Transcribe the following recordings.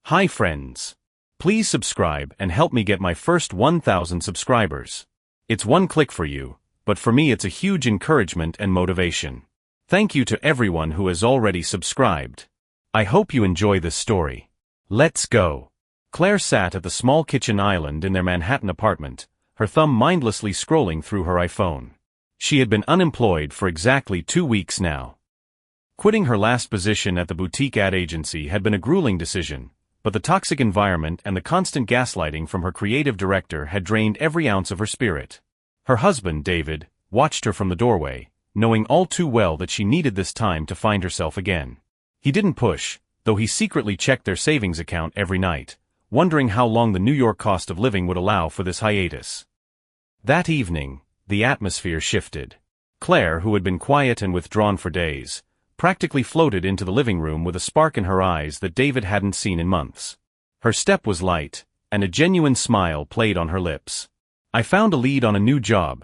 Hi friends. Please subscribe and help me get my first 1,000 subscribers. It's one click for you, but for me it's a huge encouragement and motivation. Thank you to everyone who has already subscribed. I hope you enjoy this story. Let's go. Claire sat at the small kitchen island in their Manhattan apartment, her thumb mindlessly scrolling through her iPhone. She had been unemployed for exactly 2 weeks now. Quitting her last position at the boutique ad agency had been a grueling decision, but the toxic environment and the constant gaslighting from her creative director had drained every ounce of her spirit. Her husband, David, watched her from the doorway, knowing all too well that she needed this time to find herself again. He didn't push, though he secretly checked their savings account every night, wondering how long the New York cost of living would allow for this hiatus. That evening, the atmosphere shifted. Claire, who had been quiet and withdrawn for days, practically floated into the living room with a spark in her eyes that David hadn't seen in months. Her step was light, and a genuine smile played on her lips. "I found a lead on a new job,"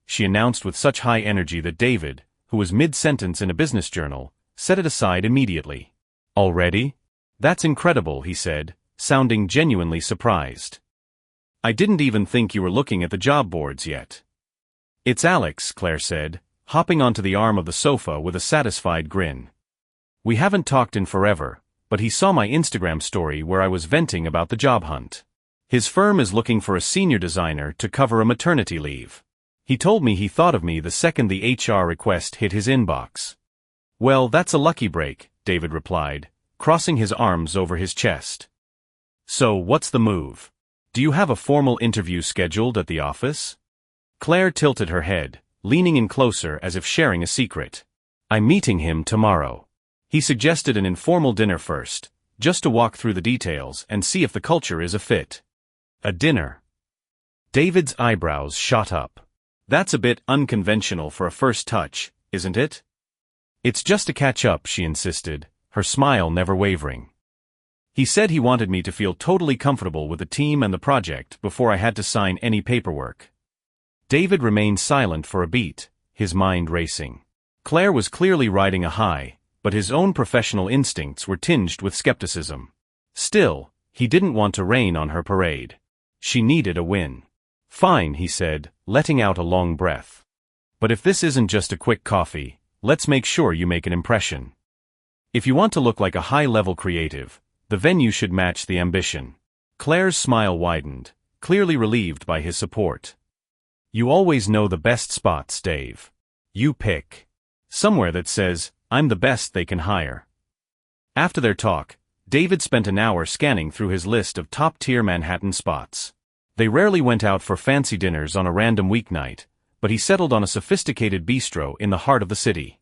she announced with such high energy that David, who was mid-sentence in a business journal, set it aside immediately. "Already? That's incredible," he said, sounding genuinely surprised. "I didn't even think you were looking at the job boards yet." "It's Alex," Claire said, hopping onto the arm of the sofa with a satisfied grin. "We haven't talked in forever, but he saw my Instagram story where I was venting about the job hunt. His firm is looking for a senior designer to cover a maternity leave. He told me he thought of me the second the HR request hit his inbox." "Well, that's a lucky break," David replied, crossing his arms over his chest. "So, what's the move? Do you have a formal interview scheduled at the office?" Claire tilted her head, leaning in closer as if sharing a secret. "I'm meeting him tomorrow. He suggested an informal dinner first, just to walk through the details and see if the culture is a fit." "A dinner?" David's eyebrows shot up. "That's a bit unconventional for a first touch, isn't it?" "It's just to catch up," she insisted, her smile never wavering. "He said he wanted me to feel totally comfortable with the team and the project before I had to sign any paperwork." David remained silent for a beat, his mind racing. Claire was clearly riding a high, but his own professional instincts were tinged with skepticism. Still, he didn't want to rain on her parade. She needed a win. "Fine," he said, letting out a long breath. "But if this isn't just a quick coffee, let's make sure you make an impression. If you want to look like a high-level creative, the venue should match the ambition." Claire's smile widened, clearly relieved by his support. "You always know the best spots, Dave. You pick. Somewhere that says, 'I'm the best they can hire.'" After their talk, David spent an hour scanning through his list of top-tier Manhattan spots. They rarely went out for fancy dinners on a random weeknight, but he settled on a sophisticated bistro in the heart of the city.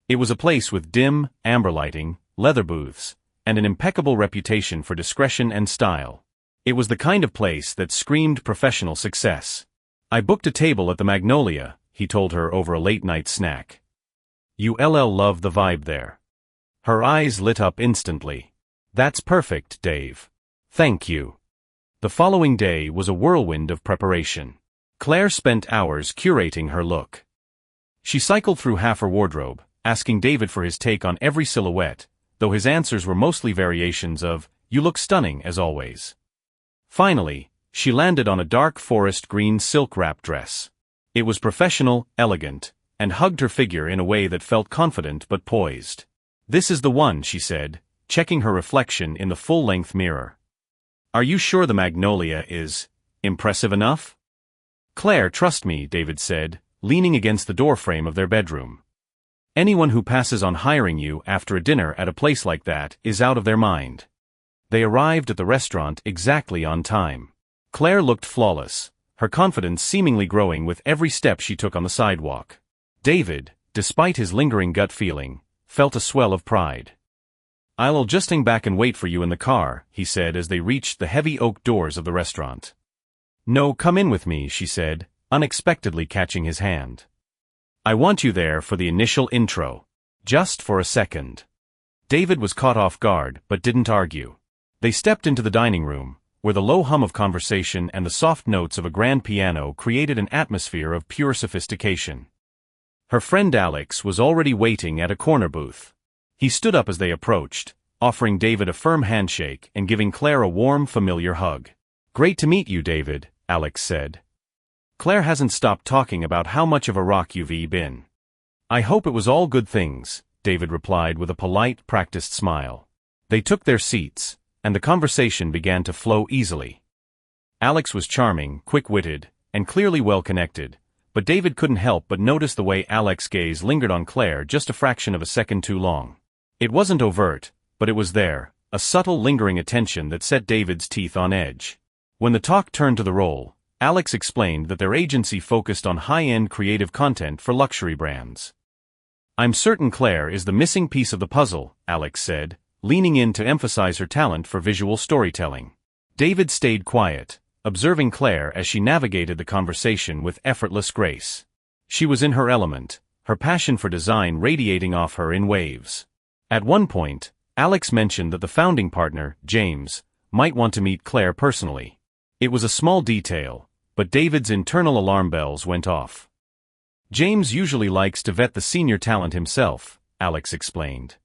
It was a place with dim, amber lighting, leather booths, and an impeccable reputation for discretion and style. It was the kind of place that screamed professional success. "I booked a table at the Magnolia," he told her over a late-night snack. "You love the vibe there." Her eyes lit up instantly. "That's perfect, Dave. Thank you." The following day was a whirlwind of preparation. Claire spent hours curating her look. She cycled through half her wardrobe, asking David for his take on every silhouette, though his answers were mostly variations of, "You look stunning as always." Finally, she landed on a dark forest green silk wrap dress. It was professional, elegant, and hugged her figure in a way that felt confident but poised. "This is the one," she said, checking her reflection in the full-length mirror. "Are you sure the Magnolia is impressive enough?" "Claire, trust me," David said, leaning against the doorframe of their bedroom. "Anyone who passes on hiring you after a dinner at a place like that is out of their mind." They arrived at the restaurant exactly on time. Claire looked flawless, her confidence seemingly growing with every step she took on the sidewalk. David, despite his lingering gut feeling, felt a swell of pride. "I'll just hang back and wait for you in the car," he said as they reached the heavy oak doors of the restaurant. "No, come in with me," she said, unexpectedly catching his hand. "I want you there for the initial intro. Just for a second." David was caught off guard but didn't argue. They stepped into the dining room, where the low hum of conversation and the soft notes of a grand piano created an atmosphere of pure sophistication. Her friend Alex was already waiting at a corner booth. He stood up as they approached, offering David a firm handshake and giving Claire a warm, familiar hug. "Great to meet you, David," Alex said. Claire hasn't stopped talking about how much of a rock you've been. "I hope it was all good things," David replied with a polite, practiced smile. They took their seats, and the conversation began to flow easily. Alex was charming, quick-witted, and clearly well-connected, but David couldn't help but notice the way Alex's gaze lingered on Claire just a fraction of a second too long. It wasn't overt, but it was there, a subtle lingering attention that set David's teeth on edge. When the talk turned to the role, Alex explained that their agency focused on high-end creative content for luxury brands. "I'm certain Claire is the missing piece of the puzzle," Alex said, leaning in to emphasize her talent for visual storytelling. David stayed quiet, observing Claire as she navigated the conversation with effortless grace. She was in her element, her passion for design radiating off her in waves. At one point, Alex mentioned that the founding partner, James, might want to meet Claire personally. It was a small detail, but David's internal alarm bells went off. "James usually likes to vet the senior talent himself," Alex explained.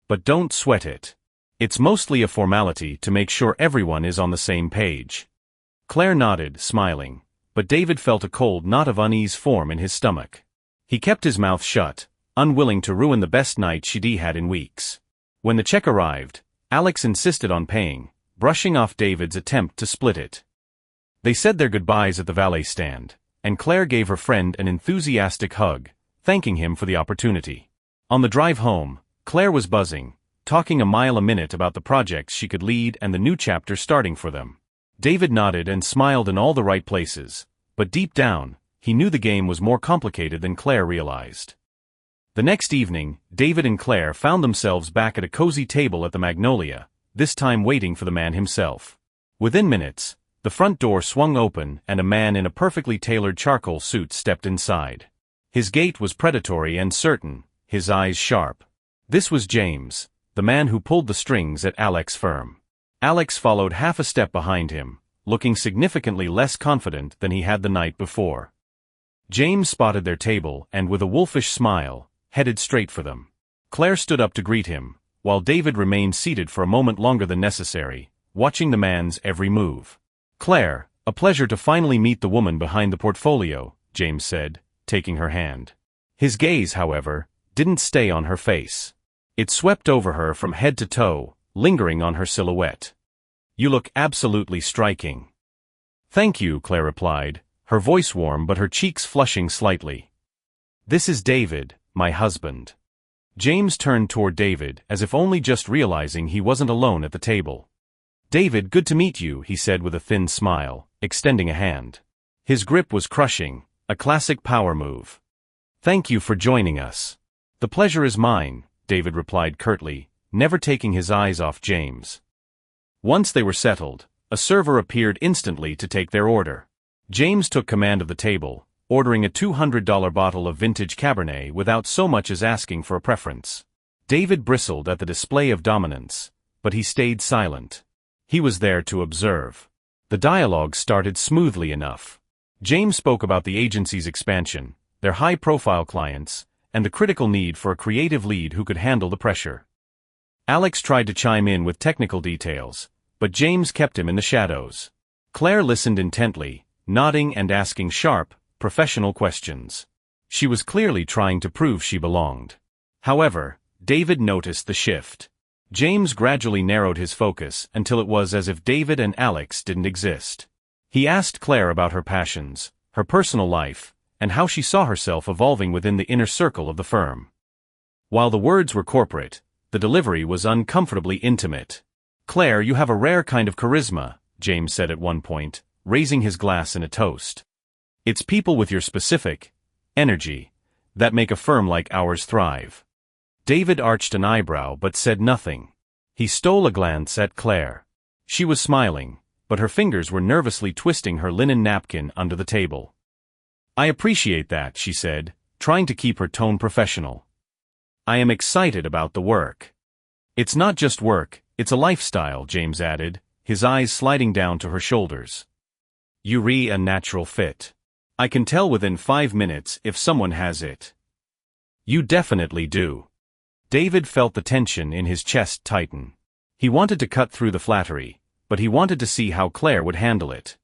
"But don't sweat it. It's mostly a formality to make sure everyone is on the same page." Claire nodded, smiling, but David felt a cold knot of unease form in his stomach. He kept his mouth shut, unwilling to ruin the best night she'd had in weeks. When the check arrived, Alex insisted on paying, brushing off David's attempt to split it. They said their goodbyes at the valet stand, and Claire gave her friend an enthusiastic hug, thanking him for the opportunity. On the drive home, Claire was buzzing, talking a mile a minute about the projects she could lead and the new chapter starting for them. David nodded and smiled in all the right places, but deep down, he knew the game was more complicated than Claire realized. The next evening, David and Claire found themselves back at a cozy table at the Magnolia, this time waiting for the man himself. Within minutes, the front door swung open and a man in a perfectly tailored charcoal suit stepped inside. His gait was predatory and certain, his eyes sharp. This was James, the man who pulled the strings at Alex's firm. Alex followed half a step behind him, looking significantly less confident than he had the night before. James spotted their table and, with a wolfish smile, headed straight for them. Claire stood up to greet him, while David remained seated for a moment longer than necessary, watching the man's every move. "Claire, a pleasure to finally meet the woman behind the portfolio," James said, taking her hand. His gaze, however, didn't stay on her face. It swept over her from head to toe, lingering on her silhouette. "You look absolutely striking." "Thank you," Claire replied, her voice warm but her cheeks flushing slightly. "This is David, my husband." James turned toward David as if only just realizing he wasn't alone at the table. "David, good to meet you," he said with a thin smile, extending a hand. His grip was crushing, a classic power move. "Thank you for joining us." "The pleasure is mine," David replied curtly, never taking his eyes off James. Once they were settled, a server appeared instantly to take their order. James took command of the table, ordering a $200 bottle of vintage Cabernet without so much as asking for a preference. David bristled at the display of dominance, but he stayed silent. He was there to observe. The dialogue started smoothly enough. James spoke about the agency's expansion, their high-profile clients, and the critical need for a creative lead who could handle the pressure. Alex tried to chime in with technical details, but James kept him in the shadows. Claire listened intently, nodding and asking sharp, professional questions. She was clearly trying to prove she belonged. However, David noticed the shift. James gradually narrowed his focus until it was as if David and Alex didn't exist. He asked Claire about her passions, her personal life, and how she saw herself evolving within the inner circle of the firm. While the words were corporate, the delivery was uncomfortably intimate. "Claire, you have a rare kind of charisma," James said at one point, raising his glass in a toast. "It's people with your specific energy that make a firm like ours thrive." David arched an eyebrow but said nothing. He stole a glance at Claire. She was smiling, but her fingers were nervously twisting her linen napkin under the table. "I appreciate that," she said, trying to keep her tone professional. "I am excited about the work." "It's not just work, it's a lifestyle," James added, his eyes sliding down to her shoulders. "You're a natural fit. I can tell within 5 minutes if someone has it." "You definitely do." David felt the tension in his chest tighten. He wanted to cut through the flattery, but he wanted to see how Claire would handle it.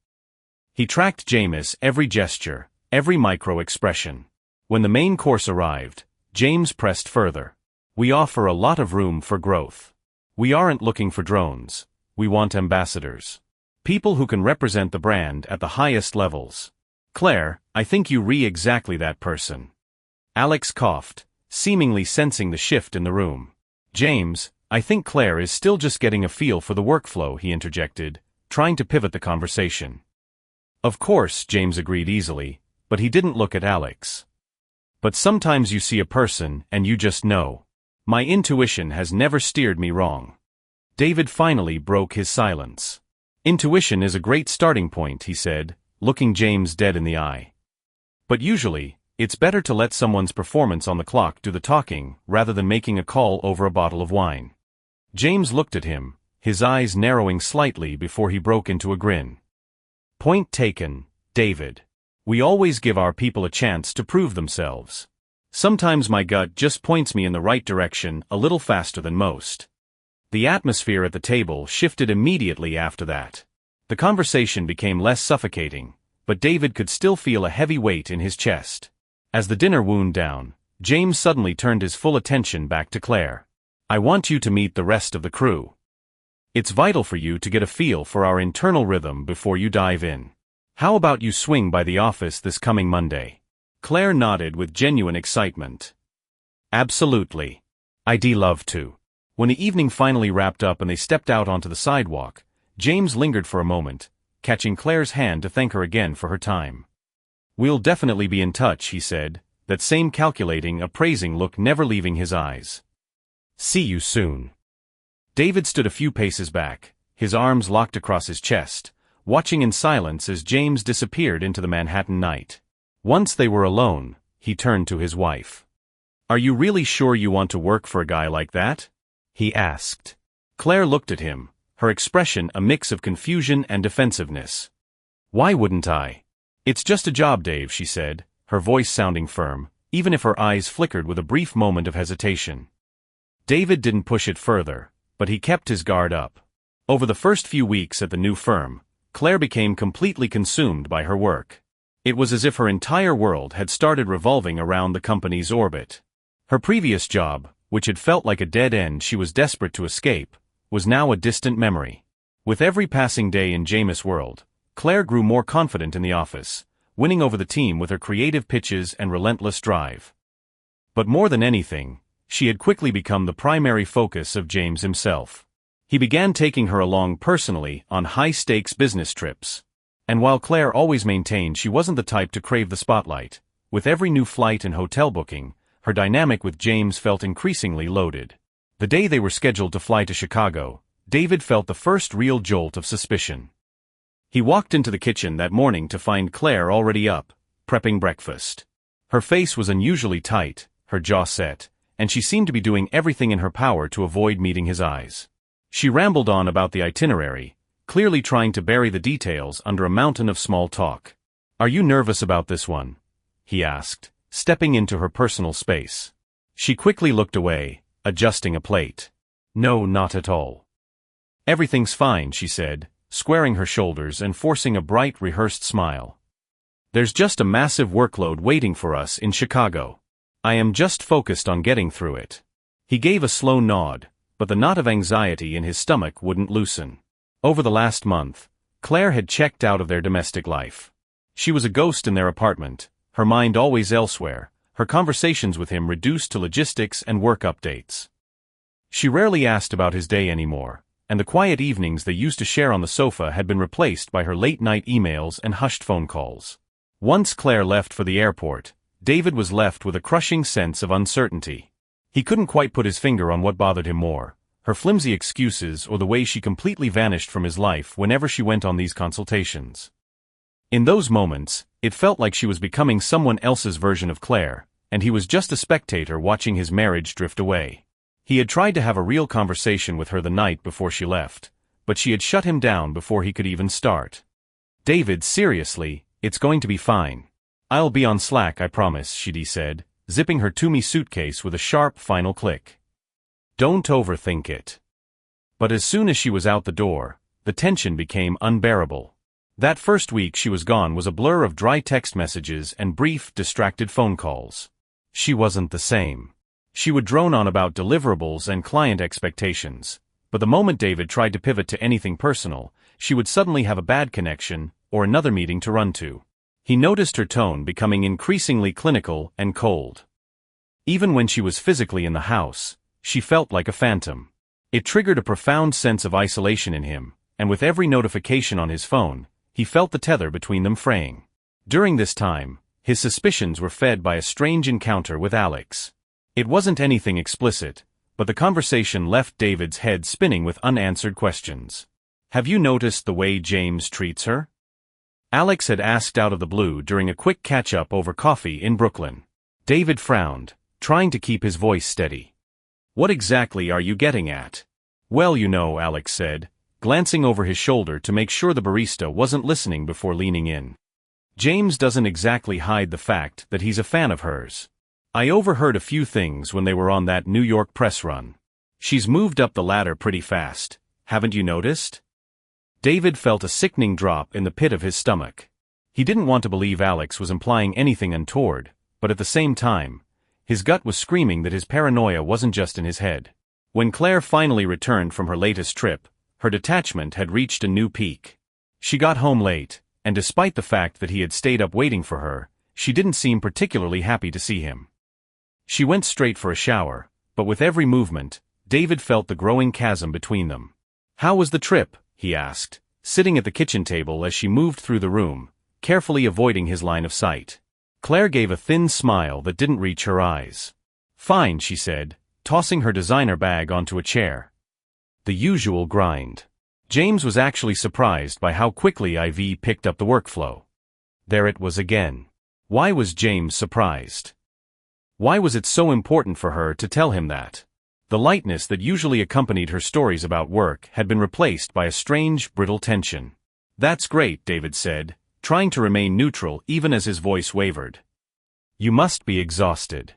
He tracked James' every gesture, every micro-expression. When the main course arrived, James pressed further. We offer a lot of room for growth. We aren't looking for drones. We want ambassadors. People who can represent the brand at the highest levels. Claire, I think you exactly that person. Alex coughed, seemingly sensing the shift in the room. James, I think Claire is still just getting a feel for the workflow, he interjected, trying to pivot the conversation. Of course, James agreed easily, but he didn't look at Alex. But sometimes you see a person and you just know. My intuition has never steered me wrong. David finally broke his silence. Intuition is a great starting point, he said, looking James dead in the eye. But usually, it's better to let someone's performance on the clock do the talking rather than making a call over a bottle of wine. James looked at him, his eyes narrowing slightly before he broke into a grin. Point taken, David. We always give our people a chance to prove themselves. Sometimes my gut just points me in the right direction a little faster than most. The atmosphere at the table shifted immediately after that. The conversation became less suffocating, but David could still feel a heavy weight in his chest. As the dinner wound down, James suddenly turned his full attention back to Claire. I want you to meet the rest of the crew. It's vital for you to get a feel for our internal rhythm before you dive in. How about you swing by the office this coming Monday? Claire nodded with genuine excitement. Absolutely. I'd love to. When the evening finally wrapped up and they stepped out onto the sidewalk, James lingered for a moment, catching Claire's hand to thank her again for her time. We'll definitely be in touch, he said, that same calculating, appraising look never leaving his eyes. See you soon. David stood a few paces back, his arms locked across his chest, watching in silence as James disappeared into the Manhattan night. Once they were alone, he turned to his wife. Are you really sure you want to work for a guy like that? He asked. Claire looked at him, her expression a mix of confusion and defensiveness. Why wouldn't I? It's just a job, Dave, she said, her voice sounding firm, even if her eyes flickered with a brief moment of hesitation. David didn't push it further, but he kept his guard up. Over the first few weeks at the new firm, Claire became completely consumed by her work. It was as if her entire world had started revolving around the company's orbit. Her previous job, which had felt like a dead end she was desperate to escape, was now a distant memory. With every passing day in James' world, Claire grew more confident in the office, winning over the team with her creative pitches and relentless drive. But more than anything, she had quickly become the primary focus of James himself. He began taking her along personally on high-stakes business trips. And while Claire always maintained she wasn't the type to crave the spotlight, with every new flight and hotel booking, her dynamic with James felt increasingly loaded. The day they were scheduled to fly to Chicago, David felt the first real jolt of suspicion. He walked into the kitchen that morning to find Claire already up, prepping breakfast. Her face was unusually tight, her jaw set, and she seemed to be doing everything in her power to avoid meeting his eyes. She rambled on about the itinerary, clearly trying to bury the details under a mountain of small talk. Are you nervous about this one? He asked, stepping into her personal space. She quickly looked away, adjusting a plate. No, not at all. Everything's fine, she said, squaring her shoulders and forcing a bright, rehearsed smile. There's just a massive workload waiting for us in Chicago. I am just focused on getting through it. He gave a slow nod, but the knot of anxiety in his stomach wouldn't loosen. Over the last month, Claire had checked out of their domestic life. She was a ghost in their apartment, her mind always elsewhere, her conversations with him reduced to logistics and work updates. She rarely asked about his day anymore, and the quiet evenings they used to share on the sofa had been replaced by her late-night emails and hushed phone calls. Once Claire left for the airport, David was left with a crushing sense of uncertainty. He couldn't quite put his finger on what bothered him more, her flimsy excuses or the way she completely vanished from his life whenever she went on these consultations. In those moments, it felt like she was becoming someone else's version of Claire, and he was just a spectator watching his marriage drift away. He had tried to have a real conversation with her the night before she left, but she had shut him down before he could even start. David, seriously, it's going to be fine. I'll be on Slack, I promise, she said, zipping her Toomey suitcase with a sharp final click. Don't overthink it. But as soon as she was out the door, the tension became unbearable. That first week she was gone was a blur of dry text messages and brief, distracted phone calls. She wasn't the same. She would drone on about deliverables and client expectations, but the moment David tried to pivot to anything personal, she would suddenly have a bad connection or another meeting to run to. He noticed her tone becoming increasingly clinical and cold. Even when she was physically in the house, she felt like a phantom. It triggered a profound sense of isolation in him, and with every notification on his phone, he felt the tether between them fraying. During this time, his suspicions were fed by a strange encounter with Alex. It wasn't anything explicit, but the conversation left David's head spinning with unanswered questions. "Have you noticed the way James treats her?" Alex had asked out of the blue during a quick catch-up over coffee in Brooklyn. David frowned, trying to keep his voice steady. "What exactly are you getting at?" "Well, you know," Alex said, glancing over his shoulder to make sure the barista wasn't listening before leaning in. "James doesn't exactly hide the fact that he's a fan of hers. I overheard a few things when they were on that New York press run. She's moved up the ladder pretty fast, haven't you noticed?" David felt a sickening drop in the pit of his stomach. He didn't want to believe Alex was implying anything untoward, but at the same time, his gut was screaming that his paranoia wasn't just in his head. When Claire finally returned from her latest trip, her detachment had reached a new peak. She got home late, and despite the fact that he had stayed up waiting for her, she didn't seem particularly happy to see him. She went straight for a shower, but with every movement, David felt the growing chasm between them. "How was the trip?" he asked, sitting at the kitchen table as she moved through the room, carefully avoiding his line of sight. Claire gave a thin smile that didn't reach her eyes. "Fine," she said, tossing her designer bag onto a chair. The usual grind. James was actually surprised by how quickly IV picked up the workflow. There it was again. Why was James surprised? Why was it so important for her to tell him that? The lightness that usually accompanied her stories about work had been replaced by a strange, brittle tension. "That's great," David said, trying to remain neutral even as his voice wavered. "You must be exhausted."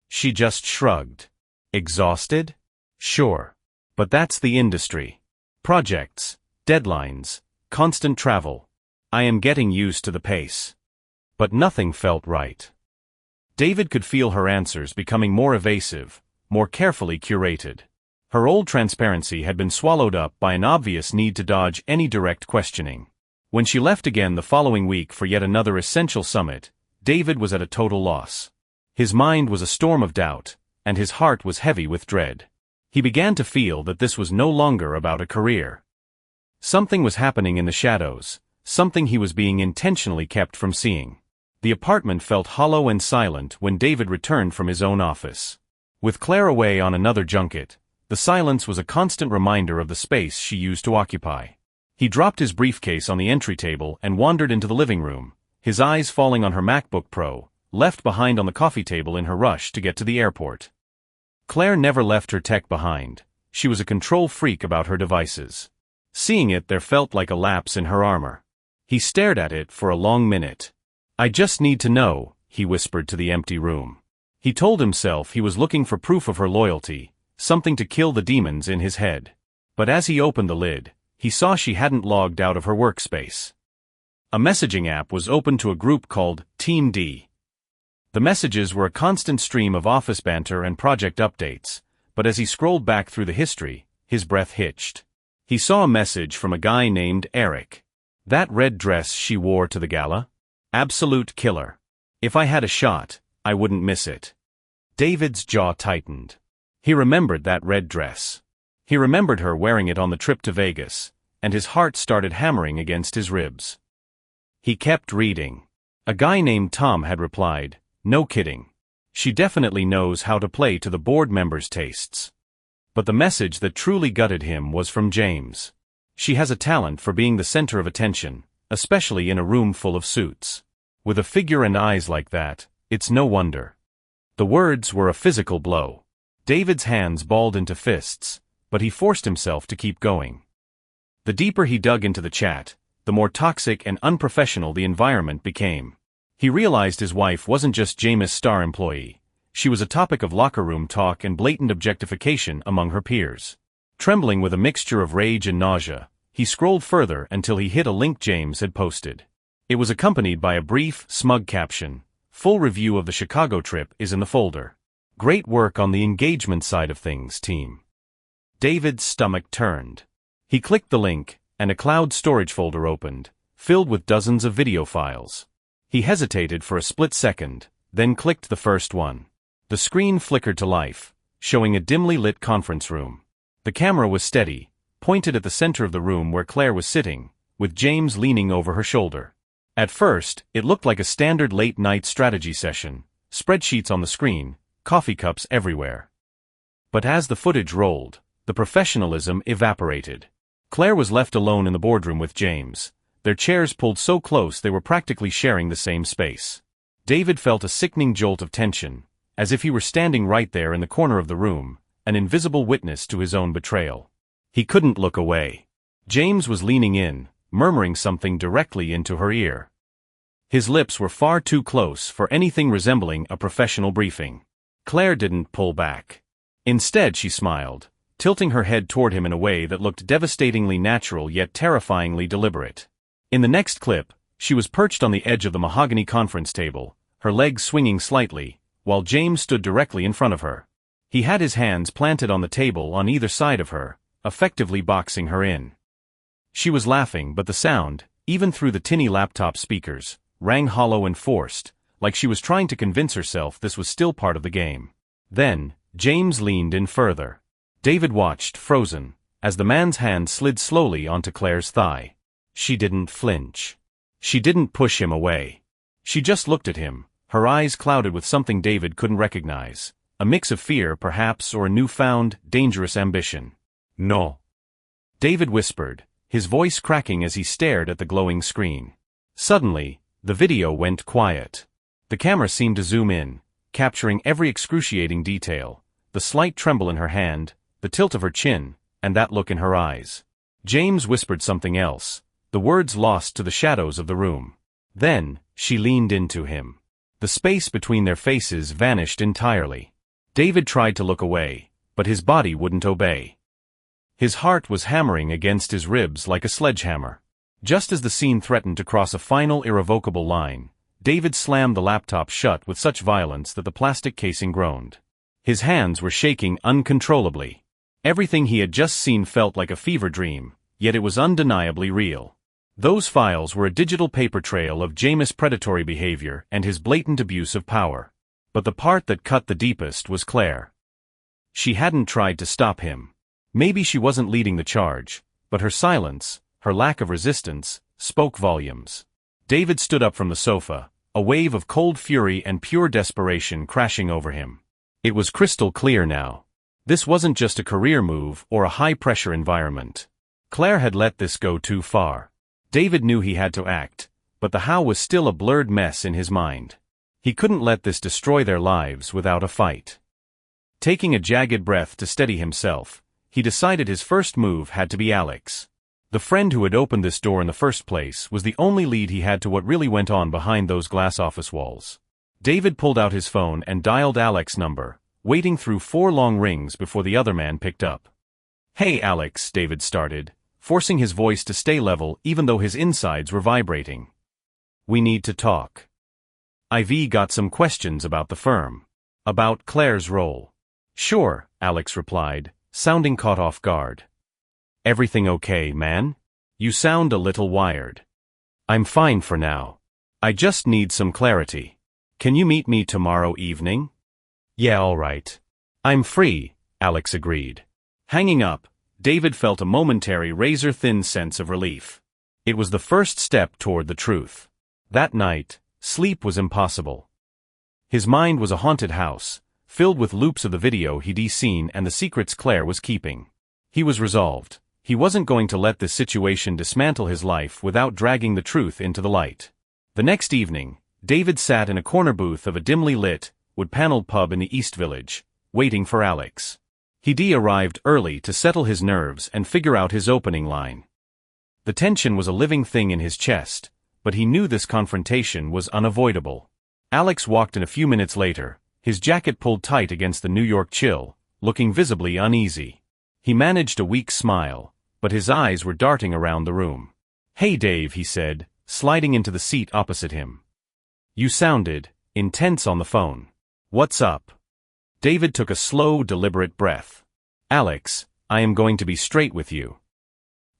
She just shrugged. "Exhausted? Sure. But that's the industry. Projects, deadlines, constant travel. I am getting used to the pace." But nothing felt right. David could feel her answers becoming more evasive, more carefully curated. Her old transparency had been swallowed up by an obvious need to dodge any direct questioning. When she left again the following week for yet another essential summit, David was at a total loss. His mind was a storm of doubt, and his heart was heavy with dread. He began to feel that this was no longer about a career. Something was happening in the shadows, something he was being intentionally kept from seeing. The apartment felt hollow and silent when David returned from his own office. With Claire away on another junket, the silence was a constant reminder of the space she used to occupy. He dropped his briefcase on the entry table and wandered into the living room, his eyes falling on her MacBook Pro, left behind on the coffee table in her rush to get to the airport. Claire never left her tech behind. She was a control freak about her devices. Seeing it there felt like a lapse in her armor. He stared at it for a long minute. "I just need to know," he whispered to the empty room. He told himself he was looking for proof of her loyalty, something to kill the demons in his head. But as he opened the lid, he saw she hadn't logged out of her workspace. A messaging app was open to a group called Team D. The messages were a constant stream of office banter and project updates, but as he scrolled back through the history, his breath hitched. He saw a message from a guy named Eric. "That red dress she wore to the gala? Absolute killer. If I had a shot, I wouldn't miss it." David's jaw tightened. He remembered that red dress. He remembered her wearing it on the trip to Vegas, and his heart started hammering against his ribs. He kept reading. A guy named Tom had replied, "No kidding. She definitely knows how to play to the board members' tastes." But the message that truly gutted him was from James. "She has a talent for being the center of attention, especially in a room full of suits. With a figure and eyes like that, it's no wonder." The words were a physical blow. David's hands balled into fists, but he forced himself to keep going. The deeper he dug into the chat, the more toxic and unprofessional the environment became. He realized his wife wasn't just James' star employee, She was a topic of locker room talk and blatant objectification among her peers. Trembling with a mixture of rage and nausea, he scrolled further until he hit a link James had posted. It was accompanied by a brief, smug caption. Full review of the Chicago trip is in the folder. Great work on the engagement side of things, team. David's stomach turned. He clicked the link, and a cloud storage folder opened, filled with dozens of video files. He hesitated for a split second, then clicked the first one. The screen flickered to life, showing a dimly lit conference room. The camera was steady, pointed at the center of the room where Claire was sitting, with James leaning over her shoulder. At first, it looked like a standard late-night strategy session, spreadsheets on the screen, coffee cups everywhere. But as the footage rolled, the professionalism evaporated. Claire was left alone in the boardroom with James, their chairs pulled so close they were practically sharing the same space. David felt a sickening jolt of tension, as if he were standing right there in the corner of the room, an invisible witness to his own betrayal. He couldn't look away. James was leaning in, murmuring something directly into her ear. His lips were far too close for anything resembling a professional briefing. Claire didn't pull back. Instead, she smiled, tilting her head toward him in a way that looked devastatingly natural yet terrifyingly deliberate. In the next clip, she was perched on the edge of the mahogany conference table, her legs swinging slightly, while James stood directly in front of her. He had his hands planted on the table on either side of her, effectively boxing her in. She was laughing, but the sound, even through the tinny laptop speakers, rang hollow and forced, like she was trying to convince herself this was still part of the game. Then, James leaned in further. David watched, frozen, as the man's hand slid slowly onto Claire's thigh. She didn't flinch. She didn't push him away. She just looked at him, her eyes clouded with something David couldn't recognize, a mix of fear perhaps or a newfound, dangerous ambition. No. David whispered, his voice cracking as he stared at the glowing screen. Suddenly, the video went quiet. The camera seemed to zoom in, capturing every excruciating detail, the slight tremble in her hand, the tilt of her chin, and that look in her eyes. James whispered something else, the words lost to the shadows of the room. Then, she leaned into him. The space between their faces vanished entirely. David tried to look away, but his body wouldn't obey. His heart was hammering against his ribs like a sledgehammer. Just as the scene threatened to cross a final irrevocable line, David slammed the laptop shut with such violence that the plastic casing groaned. His hands were shaking uncontrollably. Everything he had just seen felt like a fever dream, yet it was undeniably real. Those files were a digital paper trail of James' predatory behavior and his blatant abuse of power. But the part that cut the deepest was Claire. She hadn't tried to stop him. Maybe she wasn't leading the charge, but her silence, her lack of resistance, spoke volumes. David stood up from the sofa, a wave of cold fury and pure desperation crashing over him. It was crystal clear now. This wasn't just a career move or a high-pressure environment. Claire had let this go too far. David knew he had to act, but the how was still a blurred mess in his mind. He couldn't let this destroy their lives without a fight. Taking a jagged breath to steady himself, he decided his first move had to be Alex. The friend who had opened this door in the first place was the only lead he had to what really went on behind those glass office walls. David pulled out his phone and dialed Alex's number, waiting through 4 long rings before the other man picked up. "Hey Alex," David started, forcing his voice to stay level even though his insides were vibrating. "We need to talk. I've got some questions about the firm. About Claire's role." "Sure," Alex replied, sounding caught off guard. "Everything okay, man? You sound a little wired." "I'm fine for now. I just need some clarity. Can you meet me tomorrow evening?" "Yeah, all right. I'm free," Alex agreed. Hanging up, David felt a momentary razor-thin sense of relief. It was the first step toward the truth. That night, sleep was impossible. His mind was a haunted house, filled with loops of the video he'd seen and the secrets Claire was keeping. He was resolved. He wasn't going to let this situation dismantle his life without dragging the truth into the light. The next evening, David sat in a corner booth of a dimly lit, wood-paneled pub in the East Village, waiting for Alex. He'd arrived early to settle his nerves and figure out his opening line. The tension was a living thing in his chest, but he knew this confrontation was unavoidable. Alex walked in a few minutes later, his jacket pulled tight against the New York chill, looking visibly uneasy. He managed a weak smile, but his eyes were darting around the room. "Hey Dave," he said, sliding into the seat opposite him. "You sounded intense on the phone. What's up?" David took a slow, deliberate breath. "Alex, I am going to be straight with you.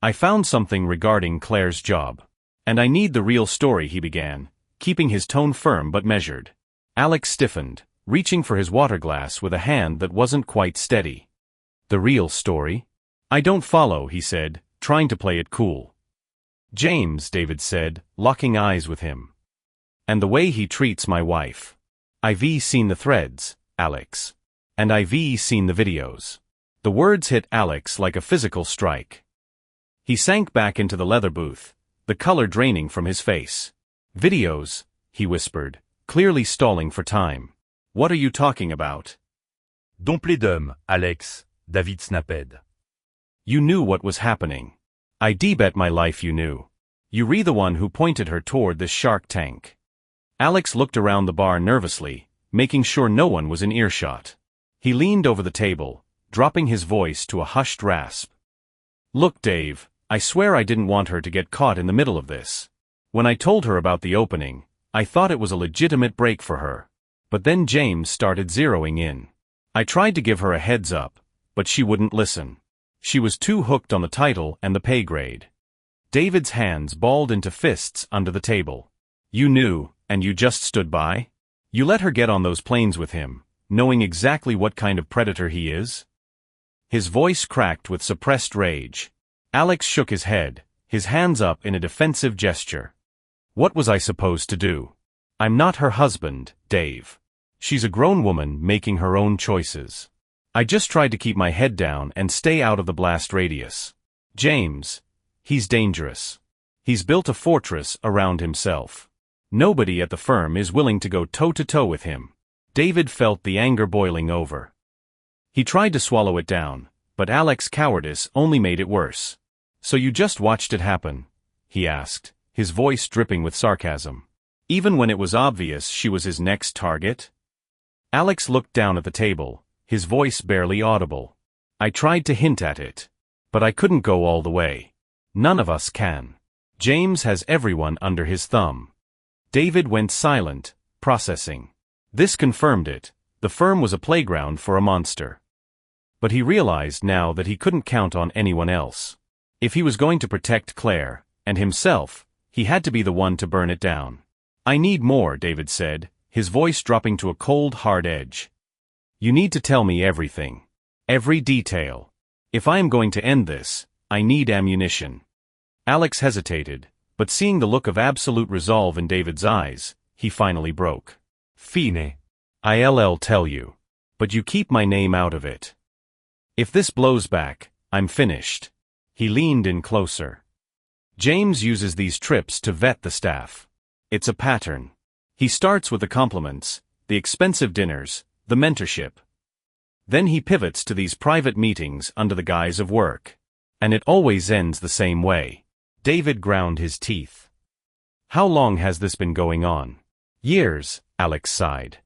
I found something regarding Claire's job. And I need the real story," he began, keeping his tone firm but measured. Alex stiffened, reaching for his water glass with a hand that wasn't quite steady. "The real story?" "I don't follow," he said, trying to play it cool. "James," David said, locking eyes with him. "And the way he treats my wife. I've seen the threads, Alex. And I've seen the videos." The words hit Alex like a physical strike. He sank back into the leather booth, the color draining from his face. "Videos," he whispered, clearly stalling for time. "What are you talking about?" Don't play dumb, Alex, David snapped. "You knew what was happening. I bet my life you knew. You're the one who pointed her toward this shark tank." Alex looked around the bar nervously, making sure no one was in earshot. He leaned over the table, dropping his voice to a hushed rasp. "Look, Dave, I swear I didn't want her to get caught in the middle of this. When I told her about the opening, I thought it was a legitimate break for her. But then James started zeroing in. I tried to give her a heads up, but she wouldn't listen. She was too hooked on the title and the pay grade." David's hands balled into fists under the table. "You knew, and you just stood by? You let her get on those planes with him, knowing exactly what kind of predator he is?" His voice cracked with suppressed rage. Alex shook his head, his hands up in a defensive gesture. "What was I supposed to do? I'm not her husband, Dave. She's a grown woman making her own choices. I just tried to keep my head down and stay out of the blast radius. James, he's dangerous. He's built a fortress around himself. Nobody at the firm is willing to go toe-to-toe with him." David felt the anger boiling over. He tried to swallow it down, but Alex's cowardice only made it worse. "So you just watched it happen?" he asked, his voice dripping with sarcasm. "Even when it was obvious she was his next target?" Alex looked down at the table, his voice barely audible. "I tried to hint at it. But I couldn't go all the way. None of us can. James has everyone under his thumb." David went silent, processing. This confirmed it. The firm was a playground for a monster. But he realized now that he couldn't count on anyone else. If he was going to protect Claire, and himself, he had to be the one to burn it down. "I need more," David said, his voice dropping to a cold, hard edge. "You need to tell me everything. Every detail. If I am going to end this, I need ammunition." Alex hesitated, but seeing the look of absolute resolve in David's eyes, he finally broke. "Fine. I'll tell you. But you keep my name out of it. If this blows back, I'm finished." He leaned in closer. "James uses these trips to vet the staff. It's a pattern. He starts with the compliments, the expensive dinners, the mentorship. Then he pivots to these private meetings under the guise of work. And it always ends the same way." David ground his teeth. "How long has this been going on?" "Years," Alex sighed.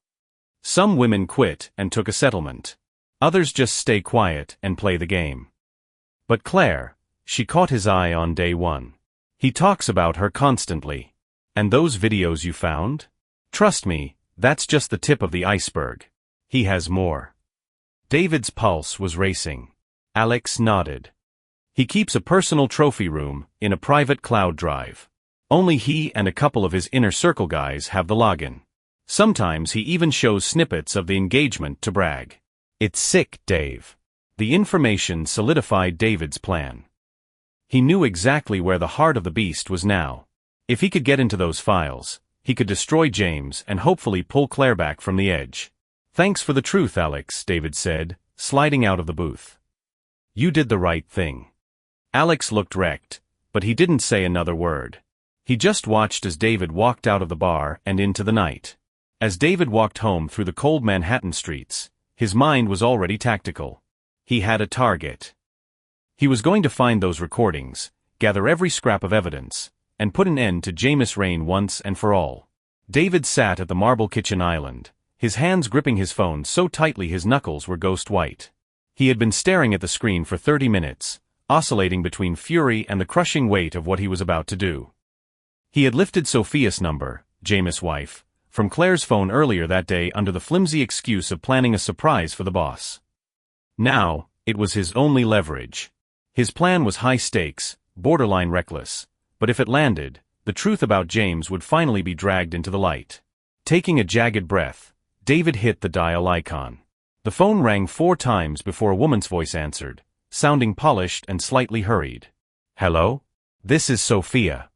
"Some women quit and took a settlement. Others just stay quiet and play the game. But Claire, she caught his eye on day one. He talks about her constantly. And those videos you found? Trust me, that's just the tip of the iceberg. He has more." David's pulse was racing. Alex nodded. "He keeps a personal trophy room in a private cloud drive. Only he and a couple of his inner circle guys have the login. Sometimes he even shows snippets of the engagement to brag. It's sick, Dave." The information solidified David's plan. He knew exactly where the heart of the beast was now. If he could get into those files, he could destroy James and hopefully pull Claire back from the edge. "Thanks for the truth, Alex," David said, sliding out of the booth. "You did the right thing." Alex looked wrecked, but he didn't say another word. He just watched as David walked out of the bar and into the night. As David walked home through the cold Manhattan streets, his mind was already tactical. He had a target. He was going to find those recordings, gather every scrap of evidence, and put an end to James Rain once and for all. David sat at the marble kitchen island, his hands gripping his phone so tightly his knuckles were ghost white. He had been staring at the screen for 30 minutes, oscillating between fury and the crushing weight of what he was about to do. He had lifted Sophia's number, James' wife, from Claire's phone earlier that day under the flimsy excuse of planning a surprise for the boss. Now, it was his only leverage. His plan was high stakes, borderline reckless, but if it landed, the truth about James would finally be dragged into the light. Taking a jagged breath, David hit the dial icon. The phone rang 4 times before a woman's voice answered, sounding polished and slightly hurried. "Hello? This is Sophia."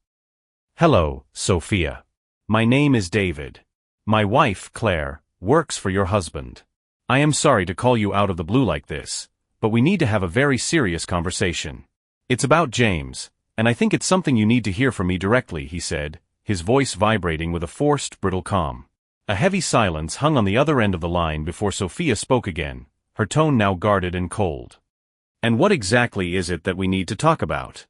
"Hello, Sophia. My name is David. My wife, Claire, works for your husband. I am sorry to call you out of the blue like this, but we need to have a very serious conversation. It's about James, and I think it's something you need to hear from me directly," he said, his voice vibrating with a forced, brittle calm. A heavy silence hung on the other end of the line before Sophia spoke again, her tone now guarded and cold. "And what exactly is it that we need to talk about?"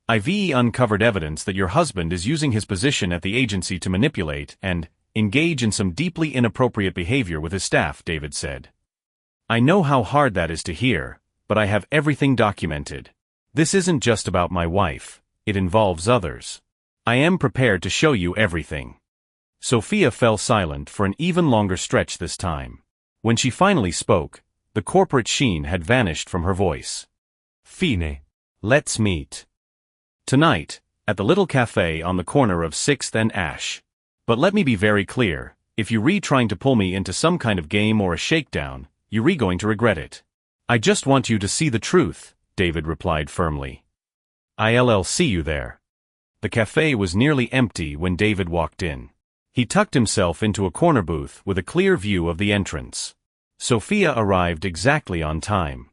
"I've uncovered evidence that your husband is using his position at the agency to manipulate and engage in some deeply inappropriate behavior with his staff," David said. "I know how hard that is to hear, but I have everything documented. This isn't just about my wife, it involves others. I am prepared to show you everything." Sophia fell silent for an even longer stretch this time. When she finally spoke, the corporate sheen had vanished from her voice. "Fine. Let's meet tonight, at the little cafe on the corner of 6th and Ash. But let me be very clear, if you're trying to pull me into some kind of game or a shakedown, you're going to regret it." "I just want you to see the truth," David replied firmly. "I'll see you there." The cafe was nearly empty when David walked in. He tucked himself into a corner booth with a clear view of the entrance. Sophia arrived exactly on time.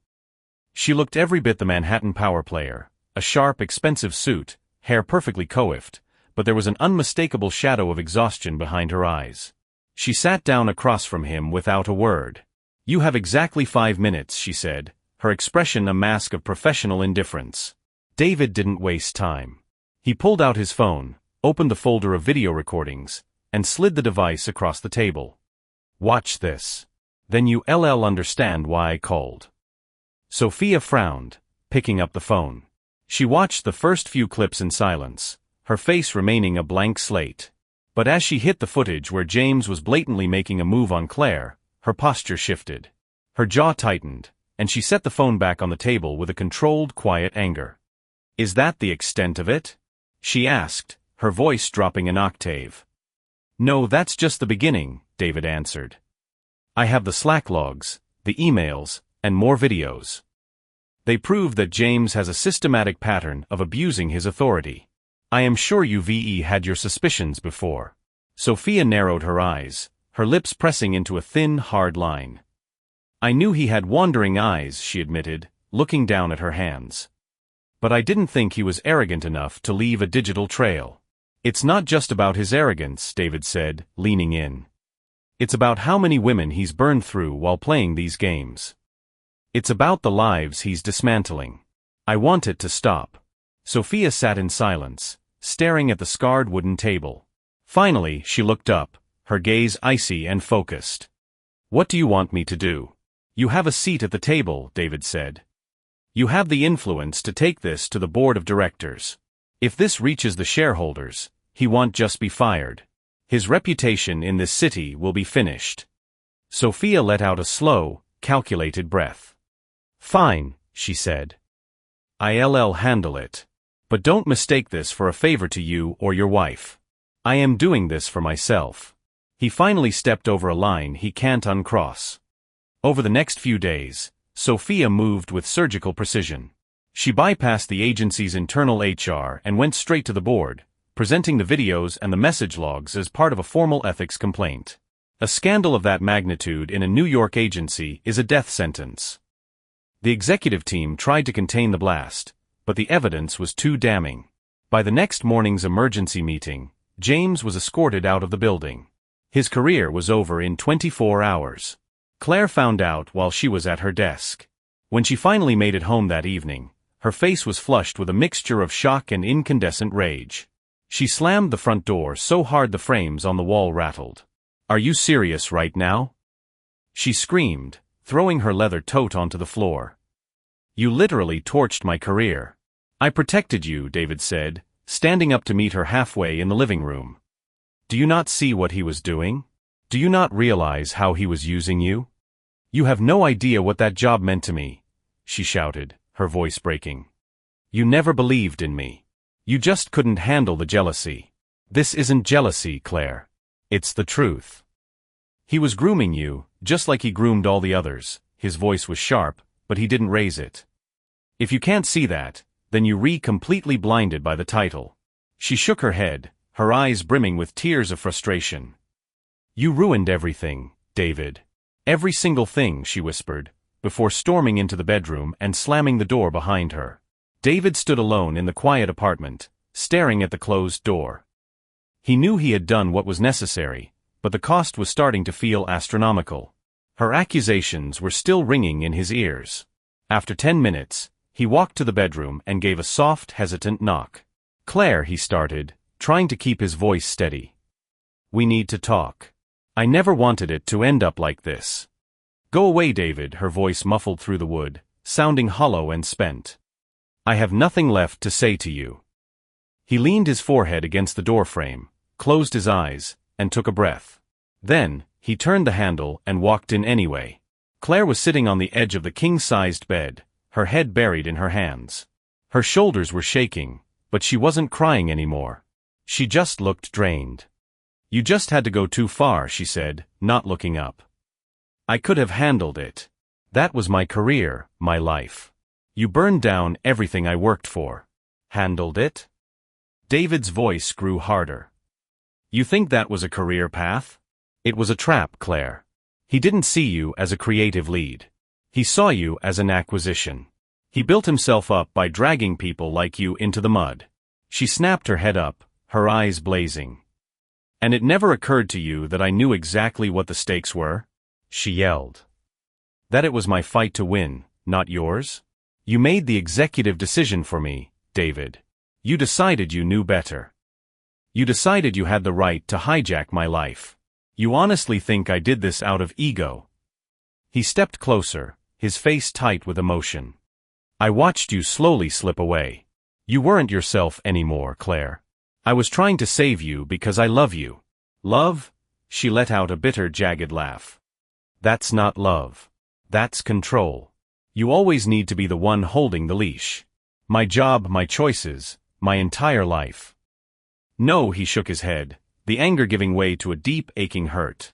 She looked every bit the Manhattan power player, a sharp, expensive suit, hair perfectly coiffed, but there was an unmistakable shadow of exhaustion behind her eyes. She sat down across from him without a word. "You have exactly 5 minutes," she said, her expression a mask of professional indifference. David didn't waste time. He pulled out his phone, opened the folder of video recordings, and slid the device across the table. "Watch this. Then you'll understand why I called." Sophia frowned, picking up the phone. She watched the first few clips in silence, her face remaining a blank slate. But as she hit the footage where James was blatantly making a move on Claire, her posture shifted. Her jaw tightened, and she set the phone back on the table with a controlled, quiet anger. "Is that the extent of it?" she asked, her voice dropping an octave. "No, that's just the beginning," David answered. "I have the Slack logs, the emails, and more videos. They prove that James has a systematic pattern of abusing his authority. I am sure you've had your suspicions before." Sophia narrowed her eyes, her lips pressing into a thin, hard line. "I knew he had wandering eyes," she admitted, looking down at her hands. "But I didn't think he was arrogant enough to leave a digital trail." "It's not just about his arrogance," David said, leaning in. "It's about how many women he's burned through while playing these games. It's about the lives he's dismantling. I want it to stop." Sophia sat in silence, staring at the scarred wooden table. Finally, she looked up, her gaze icy and focused. "What do you want me to do?" "You have a seat at the table," David said. "You have the influence to take this to the board of directors. If this reaches the shareholders, he won't just be fired. His reputation in this city will be finished." Sophia let out a slow, calculated breath. "Fine," she said. "I'll handle it. But don't mistake this for a favor to you or your wife. I am doing this for myself." He finally stepped over a line he can't uncross. Over the next few days, Sophia moved with surgical precision. She bypassed the agency's internal HR and went straight to the board, presenting the videos and the message logs as part of a formal ethics complaint. A scandal of that magnitude in a New York agency is a death sentence. The executive team tried to contain the blast, but the evidence was too damning. By the next morning's emergency meeting, James was escorted out of the building. His career was over in 24 hours. Claire found out while she was at her desk. When she finally made it home that evening, her face was flushed with a mixture of shock and incandescent rage. She slammed the front door so hard the frames on the wall rattled. Are you serious right now? She screamed, throwing her leather tote onto the floor. You literally torched my career. I protected you, David said, standing up to meet her halfway in the living room. Do you not see what he was doing? Do you not realize how he was using you? You have no idea what that job meant to me, she shouted, her voice breaking. You never believed in me. You just couldn't handle the jealousy. This isn't jealousy, Claire. It's the truth. He was grooming you, just like he groomed all the others. His voice was sharp, but he didn't raise it. If you can't see that, then you're completely blinded by the title. She shook her head, her eyes brimming with tears of frustration. You ruined everything, David. Every single thing, she whispered, before storming into the bedroom and slamming the door behind her. David stood alone in the quiet apartment, staring at the closed door. He knew he had done what was necessary, but the cost was starting to feel astronomical. Her accusations were still ringing in his ears. After 10 minutes, he walked to the bedroom and gave a soft, hesitant knock. Claire, he started, trying to keep his voice steady. We need to talk. I never wanted it to end up like this. Go away, David, her voice muffled through the wood, sounding hollow and spent. I have nothing left to say to you. He leaned his forehead against the doorframe, closed his eyes, and took a breath. Then, he turned the handle and walked in anyway. Claire was sitting on the edge of the king-sized bed, her head buried in her hands. Her shoulders were shaking, but she wasn't crying anymore. She just looked drained. You just had to go too far, she said, not looking up. I could have handled it. That was my career, my life. You burned down everything I worked for. Handled it? David's voice grew harder. You think that was a career path? It was a trap, Claire. He didn't see you as a creative lead. He saw you as an acquisition. He built himself up by dragging people like you into the mud. She snapped her head up, her eyes blazing. And it never occurred to you that I knew exactly what the stakes were? She yelled. That it was my fight to win, not yours? You made the executive decision for me, David. You decided you knew better. You decided you had the right to hijack my life. You honestly think I did this out of ego? He stepped closer, his face tight with emotion. I watched you slowly slip away. You weren't yourself anymore, Claire. I was trying to save you because I love you. Love? She let out a bitter, jagged laugh. That's not love. That's control. You always need to be the one holding the leash. My job, my choices, my entire life. No, he shook his head, the anger giving way to a deep, aching hurt.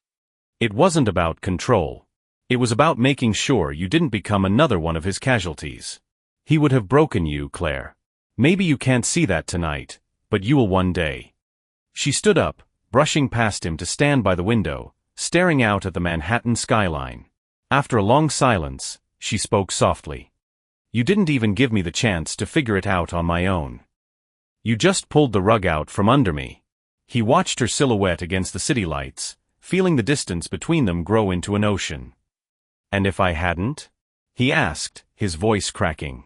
It wasn't about control. It was about making sure you didn't become another one of his casualties. He would have broken you, Claire. Maybe you can't see that tonight, but you will one day. She stood up, brushing past him to stand by the window, staring out at the Manhattan skyline. After a long silence, she spoke softly. You didn't even give me the chance to figure it out on my own. You just pulled the rug out from under me. He watched her silhouette against the city lights, feeling the distance between them grow into an ocean. And if I hadn't? He asked, his voice cracking.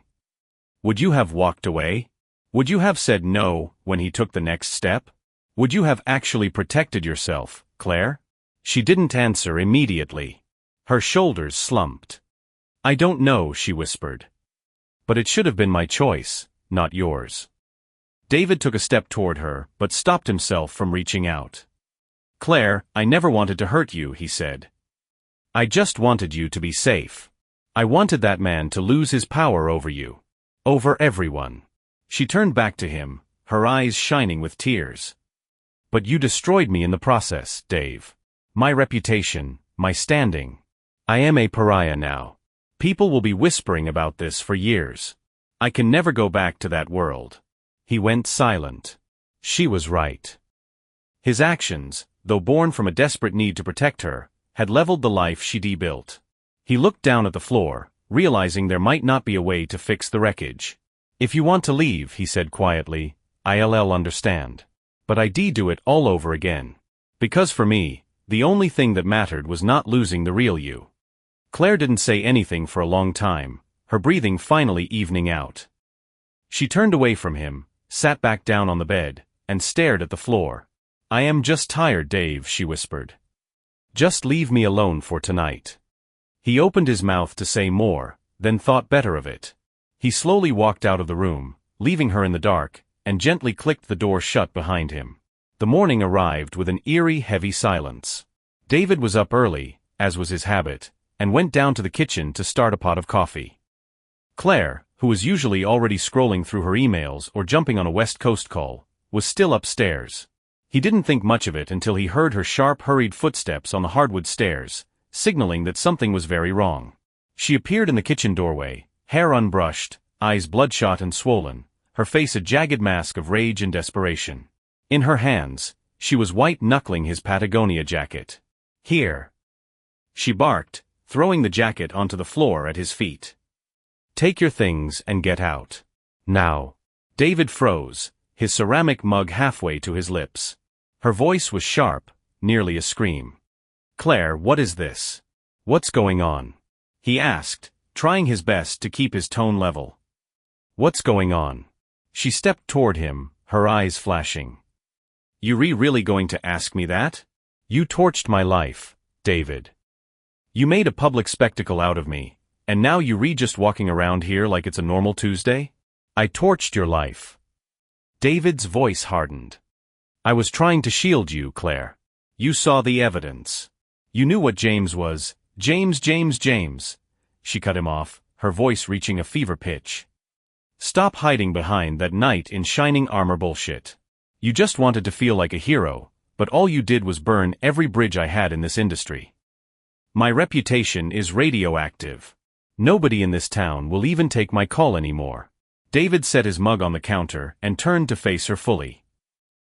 Would you have walked away? Would you have said no when he took the next step? Would you have actually protected yourself, Claire? She didn't answer immediately. Her shoulders slumped. I don't know, she whispered. But it should have been my choice, not yours. David took a step toward her, but stopped himself from reaching out. Claire, I never wanted to hurt you, he said. I just wanted you to be safe. I wanted that man to lose his power over you. Over everyone. She turned back to him, her eyes shining with tears. But you destroyed me in the process, Dave. My reputation, my standing. I am a pariah now. People will be whispering about this for years. I can never go back to that world. He went silent. She was right. His actions, though born from a desperate need to protect her, had leveled the life she'd built. He looked down at the floor, realizing there might not be a way to fix the wreckage. If you want to leave, he said quietly, I'll understand. But I'd do it all over again. Because for me, the only thing that mattered was not losing the real you. Claire didn't say anything for a long time, her breathing finally evening out. She turned away from him, sat back down on the bed, and stared at the floor. I am just tired, Dave, she whispered. Just leave me alone for tonight. He opened his mouth to say more, then thought better of it. He slowly walked out of the room, leaving her in the dark, and gently clicked the door shut behind him. The morning arrived with an eerie, heavy silence. David was up early, as was his habit, and went down to the kitchen to start a pot of coffee. Claire, who was usually already scrolling through her emails or jumping on a West Coast call, was still upstairs. He didn't think much of it until he heard her sharp, hurried footsteps on the hardwood stairs, signaling that something was very wrong. She appeared in the kitchen doorway, hair unbrushed, eyes bloodshot and swollen, her face a jagged mask of rage and desperation. In her hands, she was white-knuckling his Patagonia jacket. "Here!" she barked, throwing the jacket onto the floor at his feet. "Take your things and get out. Now." David froze, his ceramic mug halfway to his lips. Her voice was sharp, nearly a scream. "Claire, what is this? What's going on?" he asked, trying his best to keep his tone level. "What's going on?" She stepped toward him, her eyes flashing. "You really going to ask me that? You torched my life, David. You made a public spectacle out of me, and now you just walking around here like it's a normal Tuesday? I torched your life." David's voice hardened. "I was trying to shield you, Claire. You saw the evidence. You knew what James was. James. She cut him off, her voice reaching a fever pitch. "Stop hiding behind that knight in shining armor bullshit. You just wanted to feel like a hero, but all you did was burn every bridge I had in this industry. My reputation is radioactive. Nobody in this town will even take my call anymore." David set his mug on the counter and turned to face her fully.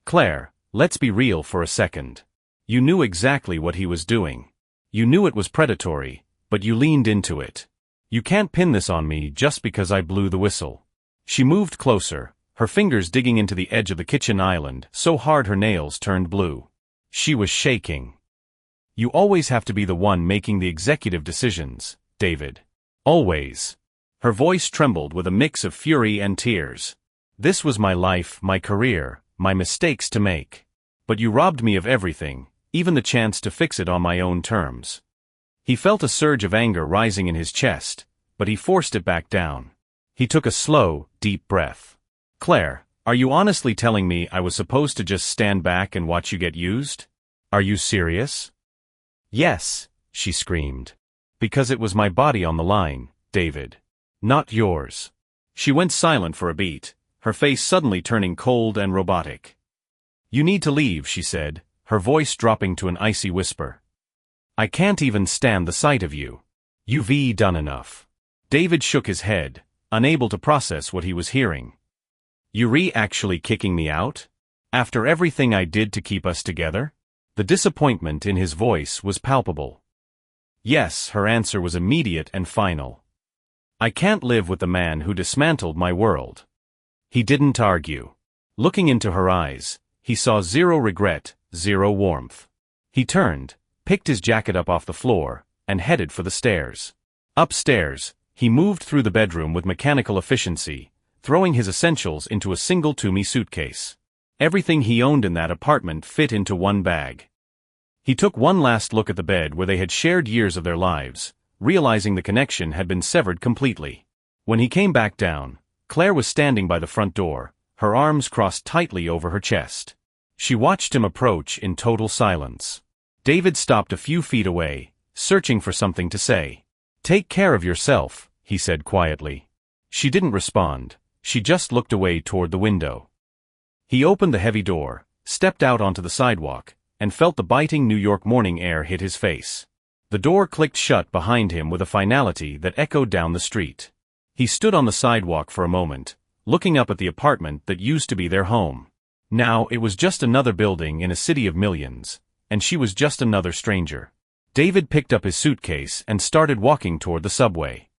"Claire, let's be real for a second. You knew exactly what he was doing. You knew it was predatory, but you leaned into it. You can't pin this on me just because I blew the whistle." She moved closer, her fingers digging into the edge of the kitchen island so hard her nails turned blue. She was shaking. "You always have to be the one making the executive decisions, David. Always." Her voice trembled with a mix of fury and tears. "This was my life, my career, my mistakes to make. But you robbed me of everything, even the chance to fix it on my own terms." He felt a surge of anger rising in his chest, but he forced it back down. He took a slow, deep breath. "Claire, are you honestly telling me I was supposed to just stand back and watch you get used? Are you serious?" "Yes," she screamed. "Because it was my body on the line, David. Not yours." She went silent for a beat, her face suddenly turning cold and robotic. "You need to leave," she said, her voice dropping to an icy whisper. "I can't even stand the sight of you. You've done enough." David shook his head, unable to process what he was hearing. "You actually kicking me out? After everything I did to keep us together?" The disappointment in his voice was palpable. "Yes," her answer was immediate and final. "I can't live with the man who dismantled my world." He didn't argue. Looking into her eyes, he saw zero regret, zero warmth. He turned, picked his jacket up off the floor, and headed for the stairs. Upstairs, he moved through the bedroom with mechanical efficiency, throwing his essentials into a single Toomey suitcase. Everything he owned in that apartment fit into one bag. He took one last look at the bed where they had shared years of their lives, realizing the connection had been severed completely. When he came back down, Claire was standing by the front door, her arms crossed tightly over her chest. She watched him approach in total silence. David stopped a few feet away, searching for something to say. "Take care of yourself," he said quietly. She didn't respond, she just looked away toward the window. He opened the heavy door, stepped out onto the sidewalk, and felt the biting New York morning air hit his face. The door clicked shut behind him with a finality that echoed down the street. He stood on the sidewalk for a moment, looking up at the apartment that used to be their home. Now it was just another building in a city of millions, and she was just another stranger. David picked up his suitcase and started walking toward the subway.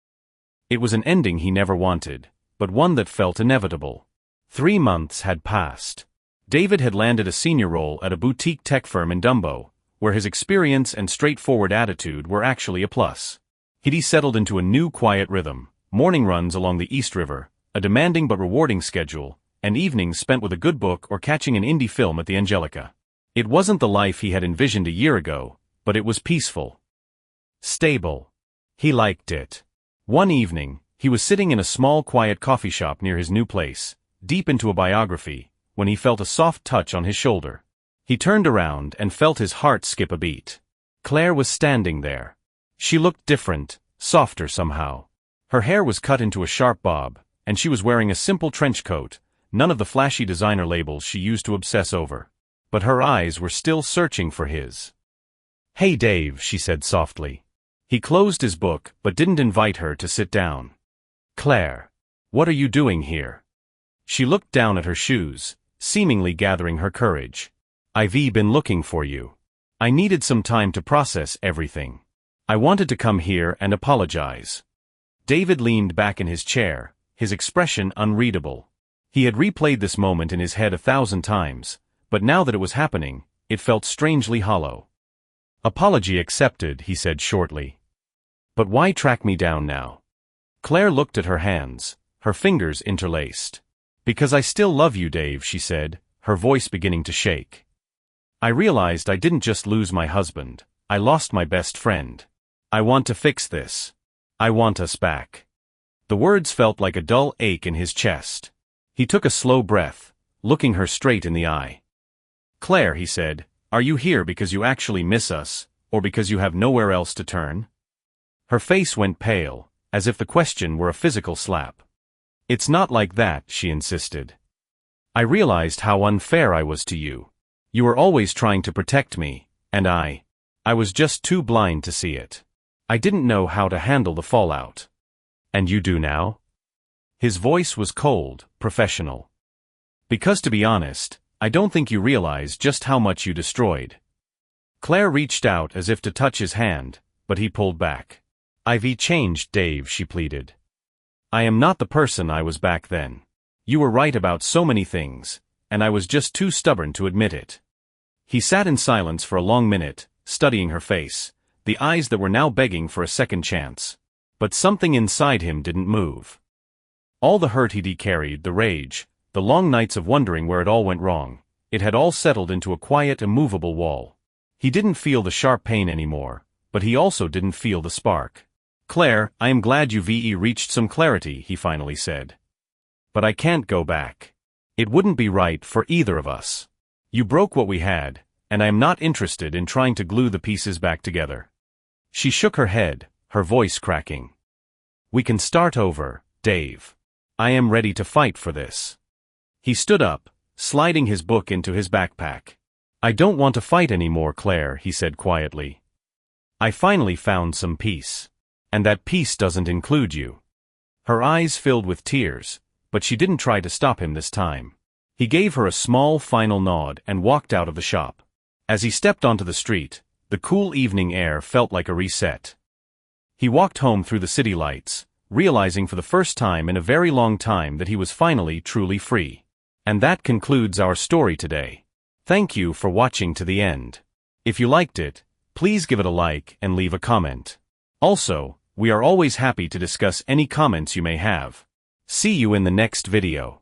It was an ending he never wanted, but one that felt inevitable. 3 months had passed. David had landed a senior role at a boutique tech firm in Dumbo, where his experience and straightforward attitude were actually a plus. He'd settled into a new quiet rhythm, morning runs along the East River, a demanding but rewarding schedule, and evenings spent with a good book or catching an indie film at the Angelica. It wasn't the life he had envisioned a year ago, but it was peaceful. Stable. He liked it. One evening, he was sitting in a small quiet coffee shop near his new place, deep into a biography, when he felt a soft touch on his shoulder. He turned around and felt his heart skip a beat. Claire was standing there. She looked different, softer somehow. Her hair was cut into a sharp bob, and she was wearing a simple trench coat, none of the flashy designer labels she used to obsess over. But her eyes were still searching for his. "Hey Dave," she said softly. He closed his book but didn't invite her to sit down. "Claire, what are you doing here?" She looked down at her shoes, seemingly gathering her courage. "I've been looking for you. I needed some time to process everything. I wanted to come here and apologize." David leaned back in his chair, his expression unreadable. He had replayed this moment in his head 1,000 times, but now that it was happening, it felt strangely hollow. "Apology accepted," he said shortly. "But why track me down now?" Claire looked at her hands, her fingers interlaced. "Because I still love you, Dave," she said, her voice beginning to shake. "I realized I didn't just lose my husband, I lost my best friend. I want to fix this. I want us back." The words felt like a dull ache in his chest. He took a slow breath, looking her straight in the eye. "Claire," he said, "are you here because you actually miss us, or because you have nowhere else to turn?" Her face went pale, as if the question were a physical slap. "It's not like that," she insisted. "I realized how unfair I was to you. You were always trying to protect me, and I was just too blind to see it. I didn't know how to handle the fallout." "And you do now?" His voice was cold, professional. "Because to be honest, I don't think you realize just how much you destroyed." Claire reached out as if to touch his hand, but he pulled back. "I've changed, Dave," she pleaded. "I am not the person I was back then. You were right about so many things, and I was just too stubborn to admit it." He sat in silence for a long minute, studying her face, the eyes that were now begging for a second chance. But something inside him didn't move. All the hurt he'd carried, the rage, the long nights of wondering where it all went wrong, it had all settled into a quiet, immovable wall. He didn't feel the sharp pain anymore, but he also didn't feel the spark. "Claire, I am glad you've reached some clarity," he finally said. "But I can't go back. It wouldn't be right for either of us. You broke what we had, and I am not interested in trying to glue the pieces back together." She shook her head, her voice cracking. "We can start over, Dave. I am ready to fight for this." He stood up, sliding his book into his backpack. "I don't want to fight anymore, Claire," he said quietly. "I finally found some peace. And that peace doesn't include you." Her eyes filled with tears, but she didn't try to stop him this time. He gave her a small final nod and walked out of the shop. As he stepped onto the street, the cool evening air felt like a reset. He walked home through the city lights, realizing for the first time in a very long time that he was finally truly free. And that concludes our story today. Thank you for watching to the end. If you liked it, please give it a like and leave a comment. Also, we are always happy to discuss any comments you may have. See you in the next video.